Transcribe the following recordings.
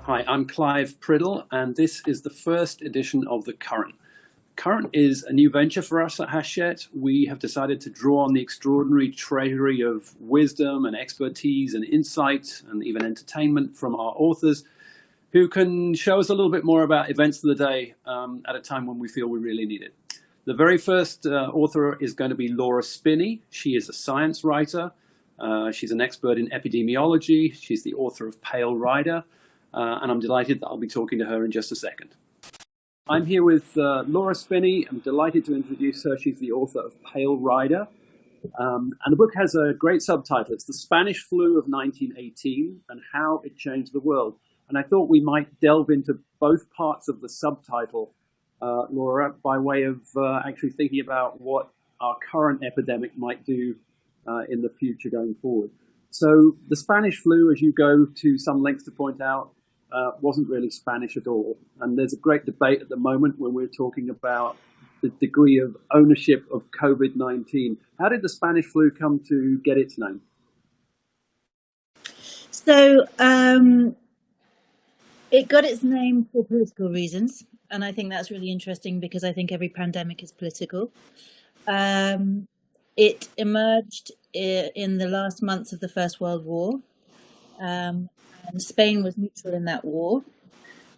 Hi, I'm Clive Priddle, and this is the first edition of The Current. Current is a new venture for us at Hachette. We have decided to draw on the extraordinary treasury of wisdom and expertise and insight and even entertainment from our authors, who can show us a little bit more about events of the day at a time when we feel we really need it. The very first author is going to be Laura Spinney. She is a science writer. She's an expert in epidemiology. She's the author of Pale Rider. And I'm delighted that I'll be talking to her in just a second. I'm here with Laura Spinney. I'm delighted to introduce her. She's the author of Pale Rider. And the book has a great subtitle. It's The Spanish Flu of 1918 and How It Changed the World. And I thought we might delve into both parts of the subtitle, Laura, by way of actually thinking about what our current epidemic might do in the future going forward. So the Spanish flu, as you go to some lengths to point out, wasn't really Spanish at all. And there's a great debate at the moment when we're talking about the degree of ownership of COVID-19. How did the Spanish flu come to get its name? So it got its name for political reasons. And I think that's really interesting because I think every pandemic is political. It emerged in the last months of the First World War. And Spain was neutral in that war.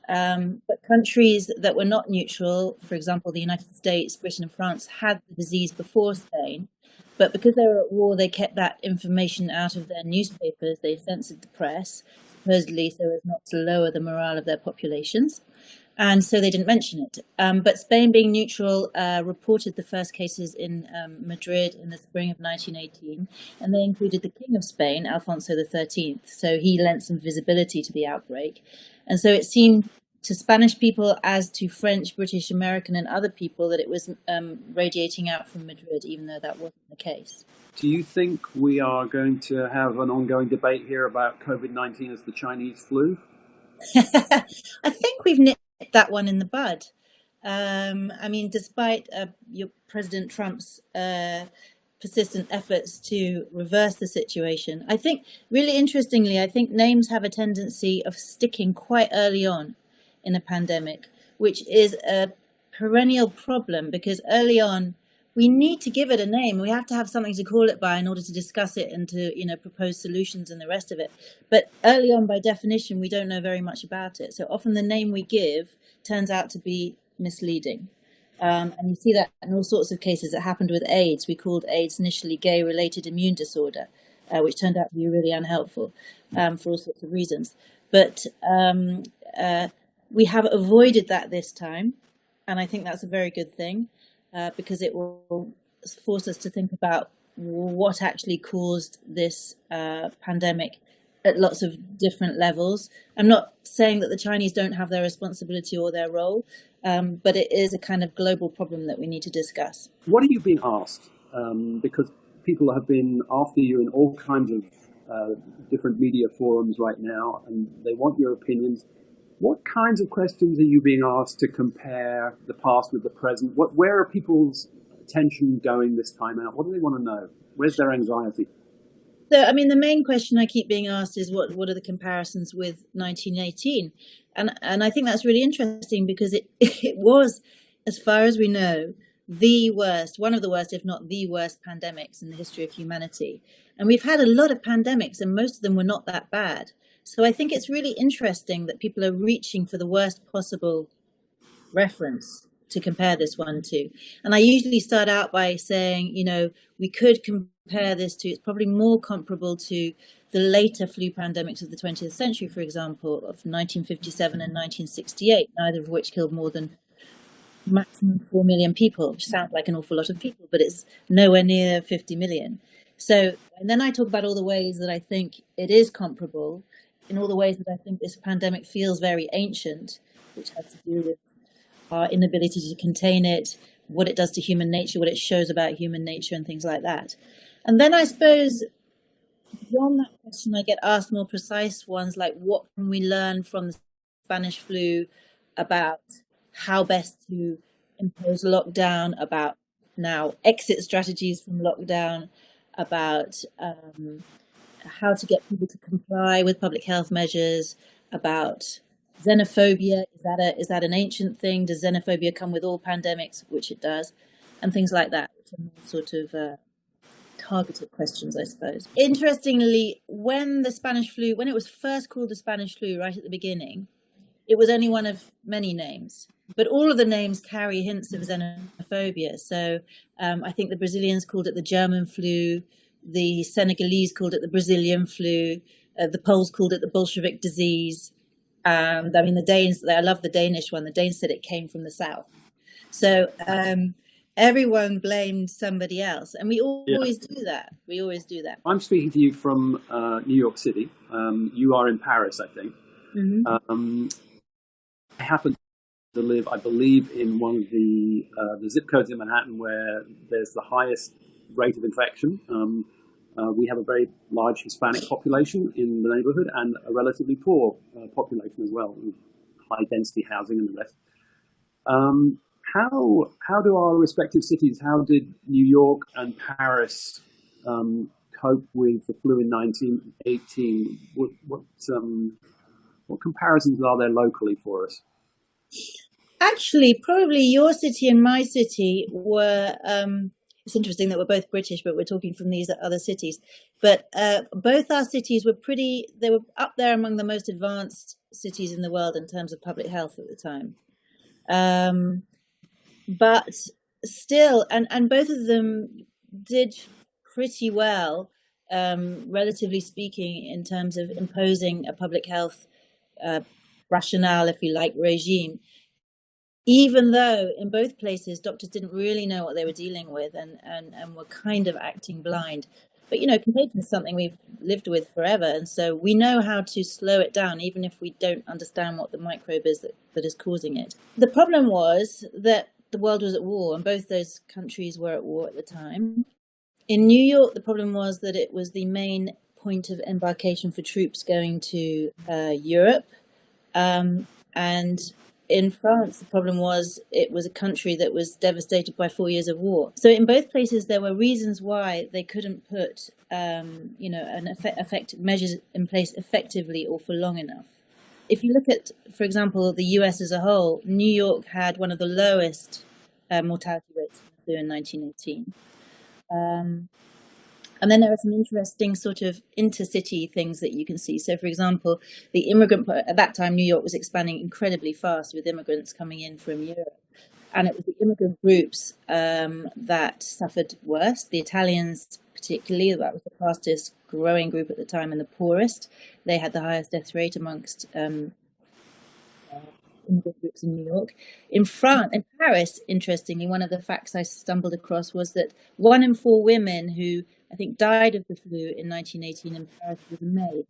But countries that were not neutral, for example, the United States, Britain and France, had the disease before Spain. But because they were at war, they kept that information out of their newspapers. They censored the press, supposedly so as not to lower the morale of their populations. And so they didn't mention it. But Spain, being neutral, reported the first cases in Madrid in the spring of 1918. And they included the King of Spain, Alfonso XIII. So he lent some visibility to the outbreak. And so it seemed to Spanish people, as to French, British, American and other people, that it was radiating out from Madrid, even though that wasn't the case. Do you think we are going to have an ongoing debate here about COVID-19 as the Chinese flu? I think we've nipped that one in the bud. I mean, despite your President Trump's persistent efforts to reverse the situation, I think, really interestingly, I think names have a tendency of sticking quite early on in a pandemic, which is a perennial problem because early on, we need to give it a name. We have to have something to call it by in order to discuss it and to, propose solutions and the rest of it. But early on, by definition, we don't know very much about it. So often the name we give turns out to be misleading. And you see that in all sorts of cases. It happened with AIDS. We called AIDS initially gay-related immune disorder, which turned out to be really unhelpful for all sorts of reasons. But we have avoided that this time. And I think that's a very good thing. Because it will force us to think about what actually caused this pandemic at lots of different levels. I'm not saying that the Chinese don't have their responsibility or their role, but it is a kind of global problem that we need to discuss. What are you being asked? Because people have been after you in all kinds of different media forums right now, and they want your opinions. What kinds of questions are you being asked to compare the past with the present? Where are people's attention going this time out? What do they want to know? Where's their anxiety? So, I mean, the main question I keep being asked is what are the comparisons with 1918? And I think that's really interesting because it was, as far as we know, the worst, one of the worst, if not the worst pandemics in the history of humanity. And we've had a lot of pandemics and most of them were not that bad. So I think it's really interesting that people are reaching for the worst possible reference to compare this one to. And I usually start out by saying, we could compare this to, it's probably more comparable to the later flu pandemics of the 20th century, for example, of 1957 and 1968, neither of which killed more than maximum 4 million people, which sounds like an awful lot of people, but it's nowhere near 50 million. So, and then I talk about all the ways that I think it is comparable, in all the ways that I think this pandemic feels very ancient, which has to do with our inability to contain it, what it does to human nature, what it shows about human nature and things like that. And then I suppose beyond that question, I get asked more precise ones like what can we learn from the Spanish flu about how best to impose lockdown, about now exit strategies from lockdown, about how to get people to comply with public health measures, about Xenophobia, is that an ancient thing? Does xenophobia come with all pandemics, which it does, and things like that, which are more sort of targeted questions, I suppose. Interestingly, when it was first called the Spanish flu right at the beginning, it was only one of many names, but all of the names carry hints of xenophobia. So I think the Brazilians called it the German flu, the Senegalese called it the Brazilian flu, the Poles called it the Bolshevik disease. I mean, the Danes, I love the Danish one. The Danes said it came from the south. So everyone blamed somebody else. And we always do that. We always do that. I'm speaking to you from New York City. You are in Paris, I think. Mm-hmm. I happen to live, I believe, in one of the zip codes in Manhattan where there's the highest rate of infection. We have a very large Hispanic population in the neighborhood and a relatively poor population as well, with high density housing and the rest. How do our respective cities, how did New York and Paris cope with the flu in 1918? What comparisons are there locally for us? Actually, probably your city and my city were, it's interesting that we're both British, but we're talking from these other cities. But both our cities they were up there among the most advanced cities in the world in terms of public health at the time. But still, and both of them did pretty well, relatively speaking, in terms of imposing a public health rationale, if you like, regime, even though in both places doctors didn't really know what they were dealing with and were kind of acting blind. But, contagion is something we've lived with forever. And so we know how to slow it down, even if we don't understand what the microbe is that is causing it. The problem was that the world was at war, and both those countries were at war at the time. In New York, the problem was that it was the main point of embarkation for troops going to Europe. And in France, the problem was it was a country that was devastated by 4 years of war. So in both places, there were reasons why they couldn't put, measures in place effectively or for long enough. If you look at, for example, the US as a whole, New York had one of the lowest mortality rates in 1918. And then there are some interesting sort of intercity things that you can see. So, for example, at that time, New York was expanding incredibly fast with immigrants coming in from Europe. And it was the immigrant groups that suffered worst. The Italians, particularly, that was the fastest growing group at the time and the poorest. They had the highest death rate amongst immigrant groups in New York. In Paris, interestingly, one of the facts I stumbled across was that 1 in 4 women who I think died of the flu in 1918 in Paris was a maid.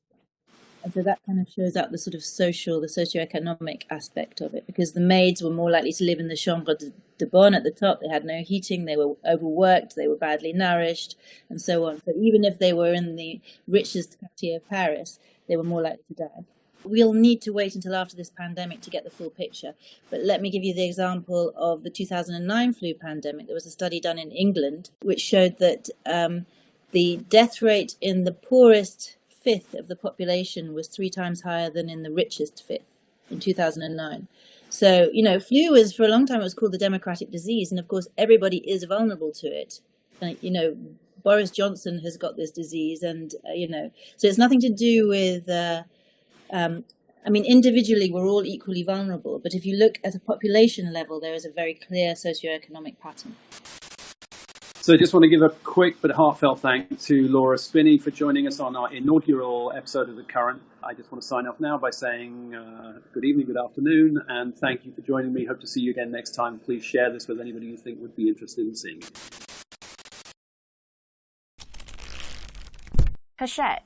And so that kind of shows out the sort of socioeconomic aspect of it, because the maids were more likely to live in the chambre de bonne at the top. They had no heating, they were overworked, they were badly nourished, and so on. So even if they were in the richest quartier of Paris, they were more likely to die. We'll need to wait until after this pandemic to get the full picture. But let me give you the example of the 2009 flu pandemic. There was a study done in England which showed that the death rate in the poorest fifth of the population was 3 times higher than in the richest fifth in 2009. So, flu was, for a long time, it was called the democratic disease. And of course, everybody is vulnerable to it. Boris Johnson has got this disease and, so it's nothing to do with, individually, we're all equally vulnerable. But if you look at a population level, there is a very clear socioeconomic pattern. So I just want to give a quick but heartfelt thank to Laura Spinney for joining us on our inaugural episode of The Current. I just want to sign off now by saying good evening, good afternoon, and thank you for joining me. Hope to see you again next time. Please share this with anybody you think would be interested in seeing it. Hachette,